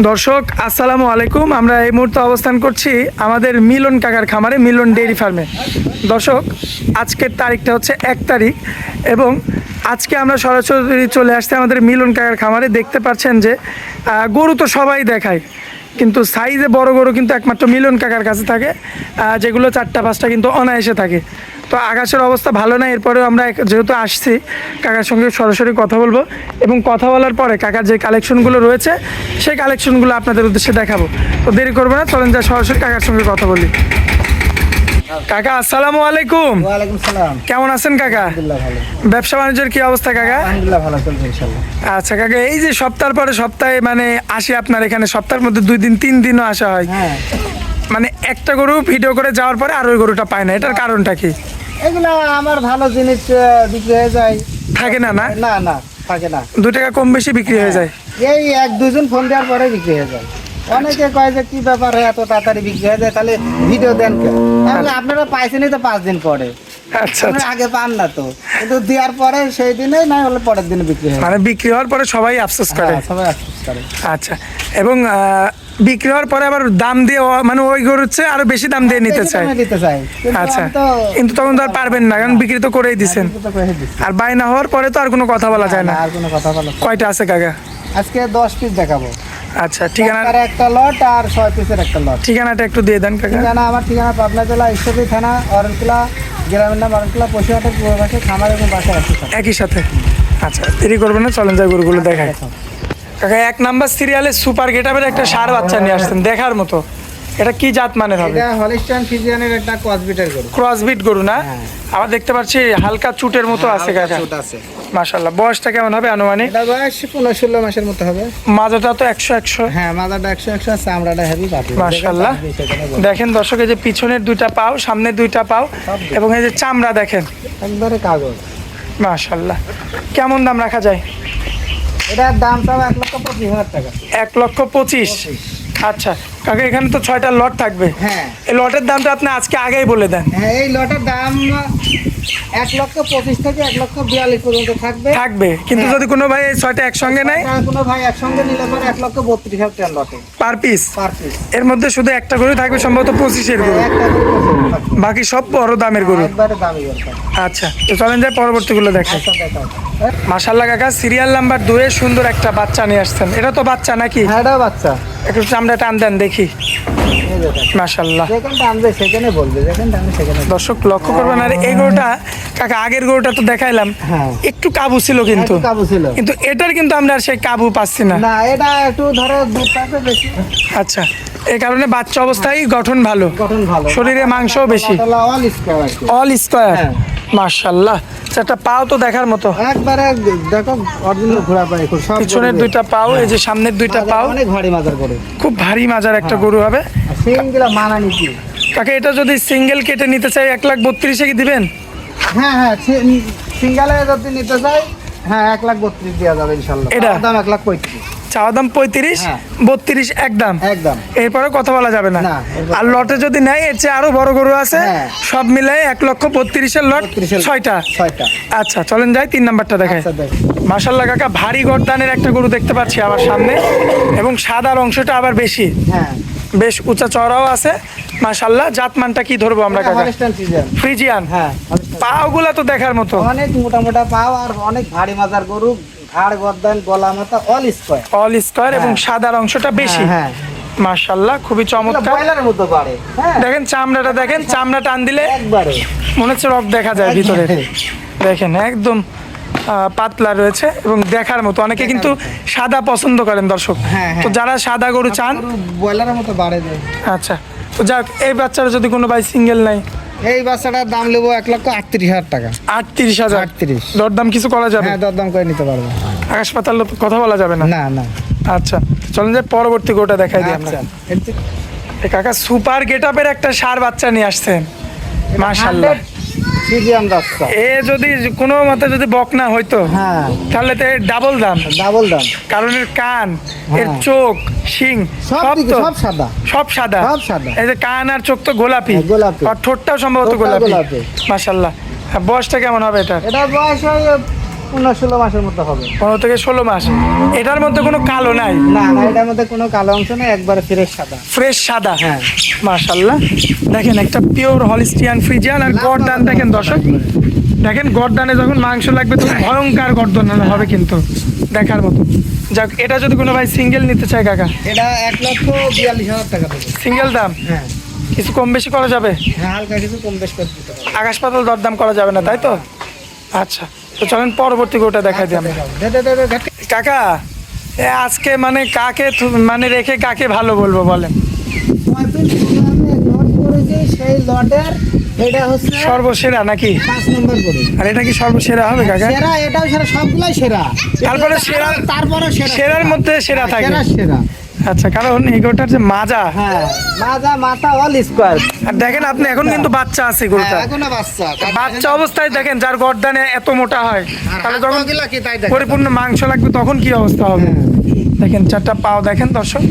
দর্শক আসসালামু আলাইকুম। আমরা এই মুহূর্তে অবস্থান করছি আমাদের মিলন কাকার খামারে, মিলন ডেইরি ফার্মে। দর্শক, আজকের তারিখটা হচ্ছে 1 তারিখ এবং আজকে আমরা সরাসরি চলে আসছি আমাদের মিলন কাকার খামারে। দেখতে পাচ্ছেন যে গরু তো সবাই দেখায়, কিন্তু সাইজে বড় গরু কিন্তু একমাত্র মিলন কাকার কাছে থাকে, যেগুলো 4টা-5টা কিন্তু অনায়াসে থাকে। তো আকাশের অবস্থা ভালো না, এরপরেও আমরা যেহেতু আসছি কাকার সঙ্গে সরাসরি কথা বলবো এবং কথা বলার পরে কাকার যে কালেকশনগুলো রয়েছে সেই কালেকশনগুলো আপনাদের উদ্দেশ্যে দেখাবো। তো দেরি করবো না, চলেন যা সরাসরি কাকার সঙ্গে কথা বলি। কাকা আসসালামু আলাইকুম। ওয়ালাইকুম সালাম। কেমন আছেন কাকা? আলহামদুলিল্লাহ ভালো। ব্যবসা বাণিজ্যের কি অবস্থা কাকা? আলহামদুলিল্লাহ ভালো চলছে ইনশাআল্লাহ। আচ্ছা কাকা, এই যে সপ্তাহের পরে সপ্তাহে মানে আসি আপনার এখানে, সপ্তাহের মধ্যে 2 দিন 3 দিনও আসা হয়, হ্যাঁ, মানে একটা গরু ভিডিও করে যাওয়ার পরে আর ওই গরুটা পায় না, এটার কারণটা কি? এগুলা আমার ভালো জিনিস বিক্রি হয়ে যায়। থাকে না না না না থাকে না, 2 টাকা কম বেশি বিক্রি হয়ে যায়। এই 1-2 জন ফোন দেওয়ার পরে বিক্রি হয়ে যায়। অনেকে কয় যে কি ব্যাপার এত তাড়াতাড়ি বিক্রি হয়ে যায়, তাহলে ভিডিও দেন কেন? তাহলে আপনারা পাইছেনই তো 5 দিন পরে, আচ্ছা আপনারা আচ্ছা, আগে পান না তো, কিন্তু দেওয়ার পরে সেই দিনে না হলে পরের দিনে বিক্রি হয়। মানে বিক্রি হওয়ার পরে সবাই আফসোস করে। হ্যাঁ, সবাই আফসোস করে। আচ্ছা, এবং বিক্রি হওয়ার পরে আবার দাম দিয়ে মানে ওই গরুর চেয়ে আরো বেশি দাম দিয়ে নিতে বেশি চায়। দামে দিতে চাই, কিন্তু আচ্ছা, আমি তো কিন্তু তখন তো আর পারবেন না, কারণ বিক্রি তো করেই দিচ্ছেন। বিক্রি তো করে দিচ্ছি। আর বায়না হওয়ার পরে তো আর কোনো কথা বলা যায় না। আর কোনো কথা বলো না। কয়টা আছে কাকা? আজকে 10 পিস দেখাবো। আচ্ছা, ঠিকানা আর একটা লট আর 6 পিসের একটা লট। ঠিকানাটা একটু দিয়ে দেন কাকা। ঠিকানা আমার ঠিকানা পাবনা জেলা ঈশ্বরদী থানা, অরণকুলা, গ্রামের নাম অরণকুলা, পশুহাটের পূর্ব পাশে, খামার এবং বাসায় আছে। একই সাথে। আচ্ছা, দেরি করবেন না, চলেন যাই গরুগুলো দেখায়। কাকা 1 নাম্বার সিরিয়ালে সুপার গেটআপের একটা ষাঁড় বাচ্চা নিয়ে আসছেন, দেখার মতো। এটা কি জাত মানের হবে? এটা হলিস্টাইন ফ্রিজিয়ানের একটা ক্রসবিটের গরু। ক্রসবিট গরু না? হ্যাঁ। আবার দেখতে পাচ্ছি হালকা চুটের মতো আছে কাকা। ছোট আছে। মাশাআল্লাহ, বয়সটা কেমন হবে আনুমানিক? এটা বয়স 15-16 মাসের মতো হবে। মাজাটা তো 100-100। হ্যাঁ, মাদারটা 100 আর চামড়াটা হেভি পাবে। মাশাআল্লাহ, দেখেন দর্শক, এই যে পিছনের 2টা পাও, সামনের 2টা পাও এবং এই যে চামড়া দেখেন, একবারে কাগজ। মাশাআল্লাহ। কেমন দাম রাখা যায়? এটার দাম সব 1,25,000 টাকা। 1,25,000। আচ্ছা কাকা, এখানে তো 6টা লট থাকবে। হ্যাঁ এই লটের দামটা আপনি আজকে আগেই বলে দেন। হ্যাঁ, এই লটের দাম 1,25,000 থেকে 1,42,000 পর্যন্ত থাকবে। কিন্তু হ্যাঁ। যদি কোনো ভাই এই 6টা একসঙ্গে নেয়, আর কোনো ভাই একসঙ্গে নিলে পরে 1,32,000 টাকা লটে পার পিস। Per piece. এর মধ্যে শুধু একটা গরু থাকবে, সম্ভবত 25-এর গরু, একটা করে পছন্দ থাকবে। বাকি সব বড় দামের গরু। একবারে দামি দরকার। আচ্ছা, তো চলেন যাই পরবর্তীগুলো দেখাই। আচ্ছা দেখাও। মাশাআল্লাহ কাকা, সিরিয়াল নাম্বার 2 এ সুন্দর একটা বাচ্চা নিয়ে আসছেন। এটা তো বাচ্চা নাকি? হ্যাঁ, এটাও বাচ্চা। একটু চামড়া টান দেন দেখি। এই যে দেখো। মাশাআল্লাহ, যেখানে টানবে সেখানে বলবে, যেখানে টানবে সেখানে বলবে। দর্শক লক্ষ্য করবেন। আর এই গরুটা কাকা, আগের গরুটা তো দেখাইলাম, হ্যাঁ। একটু কাবু ছিল, কিন্তু একটু কাবু ছিল। কিন্তু এটার কিন্তু আমরা আর সেই কাবু পাচ্ছি না। না, এটা একটু ধরো দুধটাতে বেশি। আচ্ছা, এই কারণে বাচ্চা অবস্থায় গঠন ভালো, গঠন ভালো, শরীরে মাংসও বেশি, মাশাআল্লাহ, অল স্কয়ার আর কি। All square. হ্যাঁ। মাশাআল্লাহ, একটা পাও তো দেখার মতো। একবারে দেখো অরিজিনাল ঘোড়া পায় খুব সব। পিছনের 2টা পাও, এই যে সামনের 2টা পাও, অনেক ভারী মাজার করে। খুব ভারী মাজার একটা হ্যাঁ। গরু হবে। আর সিংগুলা মানা নিচি। কাকে এটা যদি সিঙ্গেল কেটে নিতে চাই 1,32,000 কি দিবেন? হ্যাঁ হ্যাঁ, সিঙ্গালে যদি নিতে চাই, হ্যাঁ 1,32,000 দেওয়া যাবে ইনশাআল্লাহ। এটা? দাম 1,35,000। চাওয়া দাম 35, হ্যাঁ। 32 একদম। একদম। এরপরে কথা বলা যাবে না। না, এরপর- আর লটে যদি নেয় এর চেয়ে আরো বড় গরু আছে, হ্যাঁ। সব মিলাই 1,32,000 লট, 32,000 6টা। 6টা। আচ্ছা, চলেন যাই 3 নাম্বারটা দেখায়। আচ্ছা দেখ। মাশাআল্লাহ কাকা, ভারী গর্দানের একটা গরু দেখতে পাচ্ছি আমার সামনে, এবং সাদার অংশটা আবার বেশি, হ্যাঁ। বেশ উঁচা চড়াও আছে। মাশাআল্লাহ, জাতমানটা কি ধরবো আমরা কাকা? Holstein Friesian. ফ্রিজিয়ান। হ্যাঁ, পাগুলা তো দেখার মতো, অনেক মোটা মোটা পাও আর অনেক ভারী মাজার গরু, ঘাড় গর্দান গলা মাথা অল স্কয়ার। অল স্কয়ার এবং হ্যাঁ। সাদার অংশটা বেশি। হ্যাঁ। মাশাআল্লাহ, খুবই চমৎকার। বয়লারের মতো বাড়ে। হ্যাঁ, দেখেন চামড়াটা, দেখেন চামড়া টান দিলে একবারে মনে হচ্ছে রক দেখা যায় ভিতরে। দেখেন একদম পাতলা রয়েছে এবং দেখার মতো। অনেকে কিন্তু সাদা পছন্দ করেন দর্শক, হ্যাঁ, হ্যাঁ। তো যারা সাদা গরু চান, গরু বয়লারের মতো বাড়ে যায়। আচ্ছা, তো যাক, এই বাচ্চারা যদি কোনো ভাই সিঙ্গেল নাই, এই বাচ্চাটার দাম নেবো 1,38,000 টাকা। 38,000। 38। দরদাম কিছু করা যাবে? হ্যাঁ, দরদাম করে নিতে পারবো। আকাশ পাতাল কথা বলা যাবে না। না না। আচ্ছা, চলেন যে পরবর্তী গরুটা দেখাই দিই আমরা। আচ্ছা, এই কাকা সুপার গেটআপের একটা ষাঁড় বাচ্চা নিয়ে আসছেন। মাশাআল্লাহ, ফ্রিজিয়ান বাচ্চা। এ যদি কোনো মতে যদি বকনা হইতো, হ্যাঁ, তাহলে তো এর ডাবল দাম, ডাবল দাম। কারণ এর কান, এর হ্যাঁ। চোখ, শিং সব সব দিকে তো সব সাদা। সব সাদা। সব সাদা। এই যে কান আর চোখ তো গোলাপি, হ্যাঁ, গোলাপি। আর ঠোঁটটাও সম্ভবত ঠোঁটটাও গোলাপি। গোলাপি। মাশাআল্লাহ, বয়সটা কেমন হবে এটা? এটা বয়স হয় 15-16 মাসের মতো হবে। 15 থেকে 16 মাস। এটার মধ্যে কোনো কালো নাই? না না, এটার মধ্যে কোনো কালো অংশ নেই, একবারে ফ্রেশ সাদা। ফ্রেশ সাদা। হ্যাঁ। মাশাআল্লাহ, দেখেন একটা পিওর হলিস্টিয়ান ফ্রিজিয়ান। আর গর্দান দেখেন দর্শক, দেখেন গর্দানে যখন মাংস লাগবে তখন ভয়ঙ্কর গর্দন হবে কিন্তু দেখার মতো। যাক, এটা যদি কোনো ভাই সিঙ্গেল নিতে চায় কাকা, এটা 1,42,000 টাকা দেবে। সিঙ্গেল দাম হ্যাঁ কিছু কম বেশি করা যাবে? হ্যাঁ, হালকা কিছু কম বেশ করে দিতে হবে। আকাশ পাতাল দরদাম করা যাবে না, তাই তো? আচ্ছা, তো চলেন পরবর্তী গোটা দেখাই দিই আমরা। দে। কাকা, আজকে মানে কাকে মানে রেখে কাকে ভালো বলবো বলেন? লট করেছি সেই লটের, এটা হচ্ছে সর্বসেরা নাকি? 5 নম্বর করে। আর এটা কি সর্বসেরা হবে কাকা? সেরা, এটাও সেরা, সবগুলাই সেরা। তারপরে সেরা, তারপরে সেরা, সেরার মধ্যে সেরা থাকে। সেরা সেরা। আচ্ছা, কারণ এই গরুটার যে মাজা, হ্যাঁ, মাথা অল স্কয়ার। আর দেখেন আপনি এখন কিন্তু বাচ্চা আছে গরুটা, এখনো বাচ্চা। বাচ্চা অবস্থায় দেখেন যার গর্দানে এত মোটা হয়, তাহলে যখন হাতগুলা কি তাই দেখেন। পরিপূর্ণ মাংস লাগবে তখন কি অবস্থা হবে? হ্যাঁ। দেখেন 4টা পাও দেখেন দর্শক,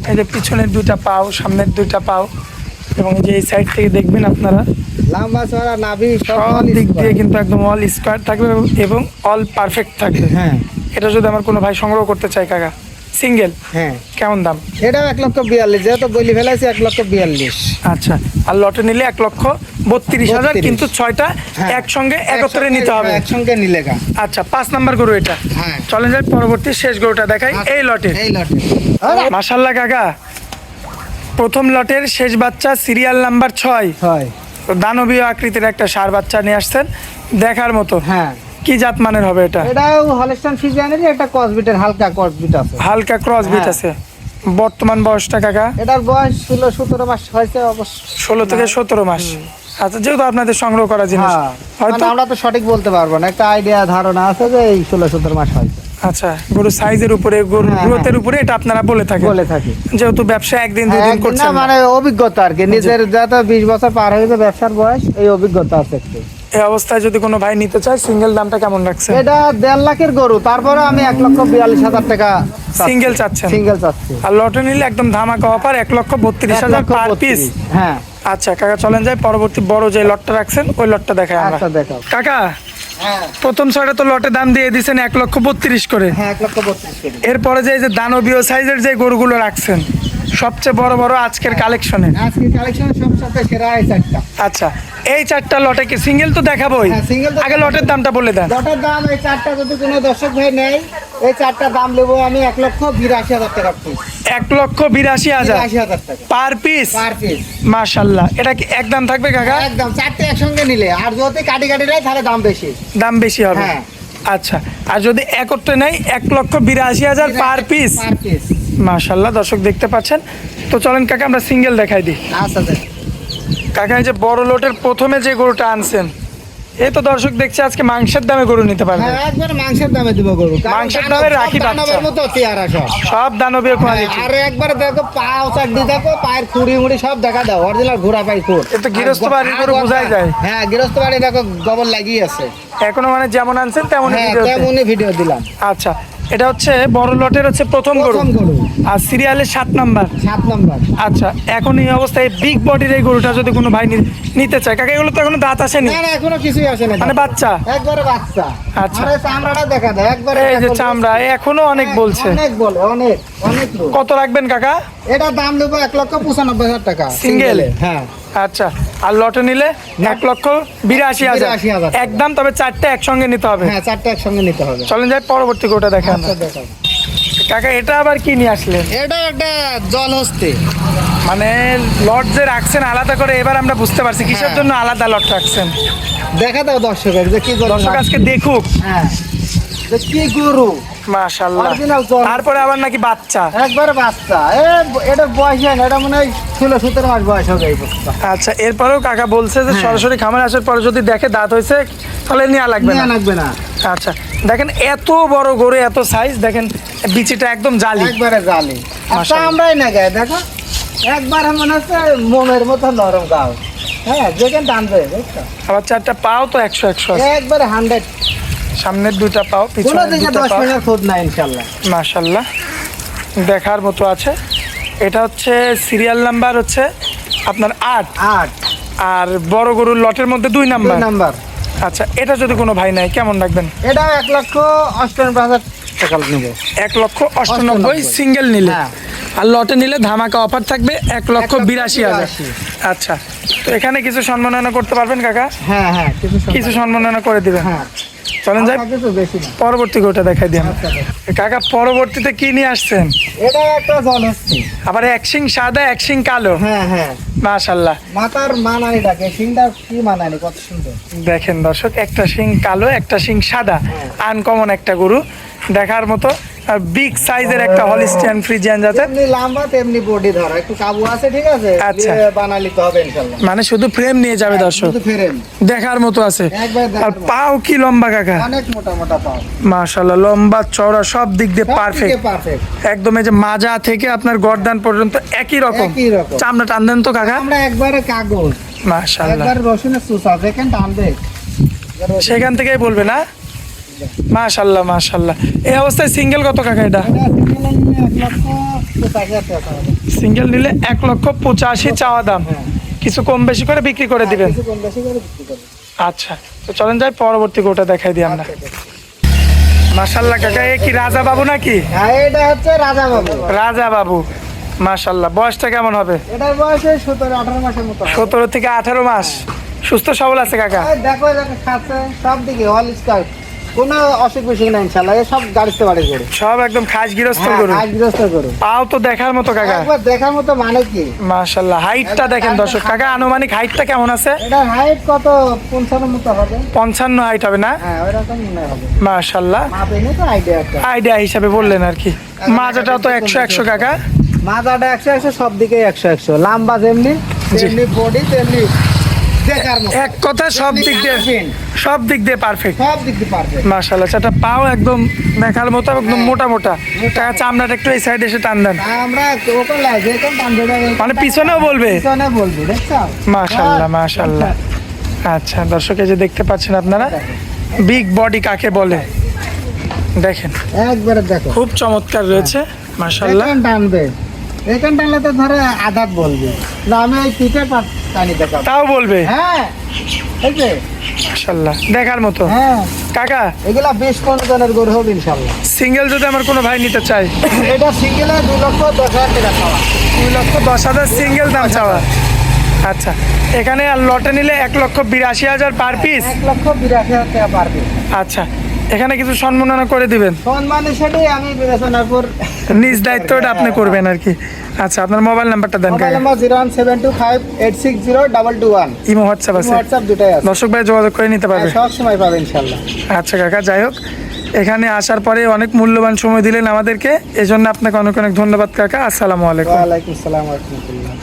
এই যে পিছনের 2টা পাও, সামনের 2টা পাও, এবং এই যে এই সাইড থেকে দেখবেন আপনারা লম্বা চড়া নাভি সব সব all দিক দিয়ে square। কিন্তু একদম অল স্কোয়ার থাকবে এবং অল পারফেক্ট থাকবে। হ্যাঁ এটা যদি আমার কোনো ভাই সংগ্রহ করতে চায় কাকা, সিঙ্গেল হ্যাঁ, কেমন দাম? এটাও 1,42,000, যেহেতু বলি ফেলাইছি 1,42,000। আচ্ছা, আর লটে নিলে 1,32,000, 32,000 কিন্তু 6টা হ্যাঁ। একসঙ্গে একত্রে নিতে হবে। একসঙ্গে নিলে গা। আচ্ছা, 5 নাম্বার গরু এটা। হ্যাঁ, চলেন যাই পরবর্তী শেষ গরুটা দেখাই এই লটে। এই লটে। মাশাল্লাহ কাকা, প্রথম লটের শেষ বাচ্চা, সিরিয়াল নাম্বার 6, হয়। তো দানবীয় আকৃতির একটা ষাঁড় বাচ্চা নিয়ে আসছেন, দেখার মতো। হ্যাঁ, কি জাত মানের হবে এটা? এটাও হলস্টাইন ফ্রিজিয়ানেরই একটা ক্রসবিটের, হালকা ক্রসবিট আছে। হালকা ক্রস বিট হ্যাঁ। আছে। বর্তমান বয়সটা কাকা? এটার বয়স ছিল 17 মাস হয়েছে অবশ্য। 16 থেকে 17 মাস। আচ্ছা, যেহেতু আপনাদের সংগ্রহ করা জিনিস, হ্যাঁ, হয়তো মানে আমরা তো সঠিক বলতে পারবো না, একটা আইডিয়া ধারণা আছে যে এই 16-17 মাস হয়েছে। আচ্ছা, গরুর সাইজের উপরে, গরুর হ্যাঁ, গ্রোথের উপরে এটা আপনারা বলে থাকেন, বলে থাকি। যেহেতু ব্যবসা একদিন হ্যাঁ, দুদিন একদিন করছেন না, না। মানে অভিজ্ঞতা আর কি, নিজের যত 20 বছর পার হয়েছে ব্যবসার বয়স, এই অভিজ্ঞতা আছে একটু। এই অবস্থায় যদি কোনো ভাই নিতে চায়, সিঙ্গেল দামটা কেমন রাখছে? এটা 1.5 লাখের গরু, তারপরে আমি 1,42,000 টাকা সিঙ্গেল চাচ্ছেন? সিঙ্গেল চাচ্ছি। আর লটে নিলে একদম ধামাকা অফার, 1,32,000 পার পিস। হ্যাঁ, আচ্ছা কাকা, চলেন যাই পরবর্তী বড় যে লটটা রাখছেন ওই লটটা দেখাই আমরা। আচ্ছা দেখাও। কাকা, হ্যাঁ প্রথম ছয়টা তো লটে দাম দিয়ে দিয়েছেন 1,32,000 করে। হ্যাঁ, 1,32,000 করে। এরপরে যে এই যে দানবীয় সাইজের যে গরুগুলো রাখছেন, সবচেয়ে বড় বড় আজকের কালেকশনে, আজকে কালেকশন সবচেয়ে সেরা এই চারটা। আচ্ছা এই 4টা লটে কি সিঙ্গেল তো দেখাবোই? হ্যাঁ, single তো আগে লটের দামটা বলে দেন। লটের দাম এই চারটা যদি কোনো দর্শক ভাই নেয়, এই চারটা দাম নেবো আমি 1,82,000 টাকা পিস। 1,82,000 82,000 টাকা পার পিস। Per piece. মাশাল্লাহ, এটা কি একদম থাকবে কাকা? একদম চারটে একসঙ্গে নিলে, আর যদি কাটি নেয় তাহলে দাম বেশি। দাম বেশি হবে। হ্যাঁ। আচ্ছা, আর যদি একত্রে নেই 1,82,000 পার পিস। Per piece. মাশাল্লাহ, দর্শক দেখতে পাচ্ছেন। তো চলেন কাকা আমরা সিঙ্গেল দেখাই দিই। আচ্ছা দেখ। কাকা, এই যে বড় লোটের প্রথমে যে গরুটা আনছেন, এই তো দর্শক দেখছে আজকে মাংসের দামে গরু নিতে পারবে। হ্যাঁ, একবার মাংসের দামে দিব গরু। কারণ মাংসের দানব, দামে সব রাখি বাচ্চা। দানবের মতো চেহারা সব। সব দানবীয় কোয়ালিটি। আর একবার দেখো পাও চাড্ডি দেখো, পায়ের খুঁড়ি মুড়ি সব দেখা দাও, অরিজিনাল ঘোড়া পাই খুঁড়। এ তো গৃহস্থ বাড়ির গরু বোঝাই যায়। হ্যাঁ, গৃহস্থ বাড়ি দেখো গোবর লাগিয়ে আছে। এখনো মানে যেমন আনছেন তেমনই হ্যাঁ, ভিডিওতে। তেমনই ভিডিও দিলাম। আচ্ছা, এটা হচ্ছে বড় লটের হচ্ছে প্রথম গরু, প্রথম গরু। আর সিরিয়ালের 7 নাম্বার। 7 নম্বর। আচ্ছা, এখন এই অবস্থায় বিগ বডির এই গরুটা যদি কোনো ভাই নিতে চায়, কাকা এগুলো তো এখনো দাঁত আসেনি, না না, এখনো কিছুই আসে না, মানে বাচ্চা। একবারে বাচ্চা। আচ্ছা। আর এই চামড়াটা দেখা দেয় একবারে। এই যে চামড়া এখনো অনেক বলছে। অনেক বলে, অনেক অনেক লোক। কত রাখবেন কাকা? এটা দাম নেবো 1,95,000 টাকা Single? হ্যাঁ। আচ্ছা, আর লটে নিলে 1,82,000 82,000 একদম, তবে 4টে একসঙ্গে নিতে হবে। হ্যাঁ, চারটে একসঙ্গে নিতে হবে। চলেন যাই পরবর্তী গরুটা দেখেন। আচ্ছা দেখাও। কাকা, এটা আবার কি নিয়ে আসলেন? এটা একটা জল হস্তে। মানে লট যে রাখছেন আলাদা করে, এবার আমরা বুঝতে পারছি কিসের হ্যাঁ। জন্য আলাদা লট রাখছেন। দেখা দাও দর্শকের যে কি গরু। দর্শক আজকে দেখুক। হ্যাঁ, যে কি গরু। মাশাআল্লাহ, Original জল। তারপরে আবার নাকি বাচ্চা। একবারে বাচ্চা। এটা বয়স হয় না, এটা মনে হয় 16-17 মাস বয়স হবে এই বস্তা। আচ্ছা, এরপরেও কাকা বলছে যে হ্যাঁ। সরাসরি খামারে আসার পরে যদি দেখে দাঁত হয়েছে তাহলে নেওয়া লাগবে না। নেওয়া লাগবে না। আচ্ছা, দেখেন এত বড় গরু, এত সাইজ, দেখেন বিচিটা একদম জালি। একবারে জালি। আচ্ছা, মাশাআল্লাহ। আমরাই না গায়ে দেখো, একবার মনে হচ্ছে মোমের মতো নরম গাও। হ্যাঁ, যেখানে টানবে দেখছো, আবার 4টা পাও তো 100 আছে। একবারে 100। সামনের 2টা পাও, কোনো পিছনের দিকে 2টা 10 পাও। পয়সা খোঁজ নাই ইনশাল্লাহ। মাশাআল্লাহ, দেখার মতো আছে। এটা হচ্ছে সিরিয়াল নাম্বার হচ্ছে আপনার 8, 8 আর বড় গরুর লটের মধ্যে 2 নাম্বার। 2 নাম্বার। আচ্ছা, এটা যদি কোনো ভাই নেয় কেমন রাখবেন? এটা 1,98,500 টাকা নেবো। 1,98,000 সিঙ্গেল নিলে, হ্যাঁ। আর লটে নিলে ধামাকা অফার থাকবে 1,82,000। 1,82,000 আচ্ছা, তো এখানে কিছু সম্মাননা করতে পারবেন কাকা? হ্যাঁ হ্যাঁ, কিছু সম্মাননা করে দিবেন। হ্যাঁ, চলেন যাই কিছু বেশি না। পরবর্তী গোটা দেখাই দিই আমরা। কাকা পরবর্তীতে কি নিয়ে আসছেন? এটা একটা জলহস্তি। আবার এক শিং সাদা এক শিং কালো, হ্যাঁ হ্যাঁ, মাশাআল্লাহ। মাথার মানানি ডাকে, সিংটা কি মানানি, কত সুন্দর। দেখেন দর্শক, একটা শিং কালো একটা শিং সাদা, আনকমন একটা গরু, দেখার মতো। আর বিগ সাইজের একটা হলিস্টিয়ান ফ্রিজিয়ান জাতের, তেমনি লম্বা তেমনি বডি ধরা, একটু কাবু আছে, ঠিক আছে। আচ্ছা। দিয়ে বানালিতে হবে ইনশাআল্লাহ। মানে শুধু ফ্রেম নিয়ে যাবে দর্শক, শুধু ফেরেন, দেখার মতো আছে। একবার দেখার আর মতো। পাও কি লম্বা কাকা, অনেক মোটা মোটা পাও, মাশাআল্লাহ, লম্বা চওড়া সব দিক দিয়ে পারফেক্ট। পারফেক্ট। একদম এই যে মাজা থেকে আপনার গর্দান পর্যন্ত একই রকম। একই রকম। চামড়া টান দেন তো কাকা, আমরা একবারে কাগজ, মাশাআল্লাহ। একবার রসুনের সুসা, দেখেন টানবে, সেখান থেকেই বলবে না, মাশাআল্লাহ মাশাআল্লাহ। এই অবস্থায় সিঙ্গেল কত কাকা এটা? সিঙ্গেল নিলে 1,85,000 চাওয়া দাম, কিছু কম বেশি করে বিক্রি করে দিবেন। আচ্ছা, তো চলেন যাই পরবর্তী গোটা দেখাই দিই আমরা। মাশাআল্লাহ কাকা, এ কি রাজা বাবু নাকি? হ্যাঁ, এটা হচ্ছে রাজা বাবু। রাজা বাবু, মাশাআল্লাহ। বয়সটা কেমন হবে? এটার বয়স 17-18 মাসের মতো হবে। 17 থেকে 18 মাস। সুস্থ সবল আছে কাকা? এই দেখো দেখো, খাচ্ছে সব দিকে অল স্কার, কোনো অসুখ বিসুখ নাই ইনশাআল্লাহ। এই সব গাড়িতে বাড়ি করে, সব একদম খাস গৃহস্থ গরু। আজ গৃহস্থ করো, পাও তো দেখার মতো কাকা, একবার দেখার মতো। মানে কি, মাশাআল্লাহ। হাইটটা দেখেন দর্শক, কাকা আনুমানিক হাইটটা কেমন আছে? এটার হাইট কত, 55 মতো হবে। 55 হাইট হবে না? হ্যাঁ, ওইরকম মনে হবে। মাশাআল্লাহ, মাপে নেই তো, আইডিয়া একটা। আইডিয়া হিসাবে বললেন আর কি। মাজাটাও তো 100 কাকা। মাথাটা 100 সব দিকে 100 লম্বা, যেমনি তেমনি বডি, তেমনি দেখার মতো। এক কথা সব দিক দিয়ে, সব দিক দিয়ে পারফেক্ট। সব দিক দিয়ে পারফেক্ট। মাশাআল্লাহ, সেটা পাও একদম দেখার মতো, একদম মোটা মোটা। কাকা চামড়াটা একটু এই সাইডে এসে টান দেন, আমরা ওকে লাগে কোন টান দেবে, মানে পিছনেও বলবে। পিছনে বলবি, দেখছো? মাশাআল্লাহ মাশাআল্লাহ। আচ্ছা দর্শক, এই যে দেখতে পাচ্ছেন আপনারা, বিগ বডি কাকে বলে দেখেন, একবারে দেখো, খুব চমৎকার রয়েছে মাশাআল্লাহ। এখান টানবে, এখান টানলে তো ধরে আঘাত বলবে না, আমি ওই পিঠে টানি দেখাবো। তাও বলবে, হ্যাঁ, এই যে, মাশাআল্লাহ, দেখার মতো। হ্যাঁ, কাকা এগুলা 20-15 জনের গরু হবে ইনশাল্লাহ। সিঙ্গেল যদি আমার কোনো ভাই নিতে চায়, এটা সিঙ্গেলে 2,10,000 টাকা চাওয়া। 2,10,000 সিঙ্গেল দাম চাওয়া। আচ্ছা, এখানে আর লটে নিলে 1,82,000 পার পিস। 1,82,000 টাকা পারবে। আচ্ছা, এখানে কিছু সম্মাননা করে দিবেন, সম্মানে সেটাই আমি বিবেচনার পর। নিজ দায়িত্বটা আপনি করবেন আর কি। আচ্ছা, আপনার মোবাইল নাম্বারটা দেন মোবাইল কাকা। নাম্বার 01725860221। ইমো হোয়াটসঅ্যাপ আছে, হোয়াটসঅ্যাপ দুটাই আছে। দর্শক ভাই যোগাযোগ করে নিতে পারবে। সব সময় পাবে ইনশাল্লাহ। আচ্ছা কাকা, যাই হোক, এখানে আসার পরে অনেক মূল্যবান সময় দিলেন আমাদেরকে, এজন্য আপনাকে অনেক অনেক ধন্যবাদ কাকা। আসসালামু আলাইকুম। ওয়ালাইকুম আসসালাম ওয়া রাহমাতুল্লাহ।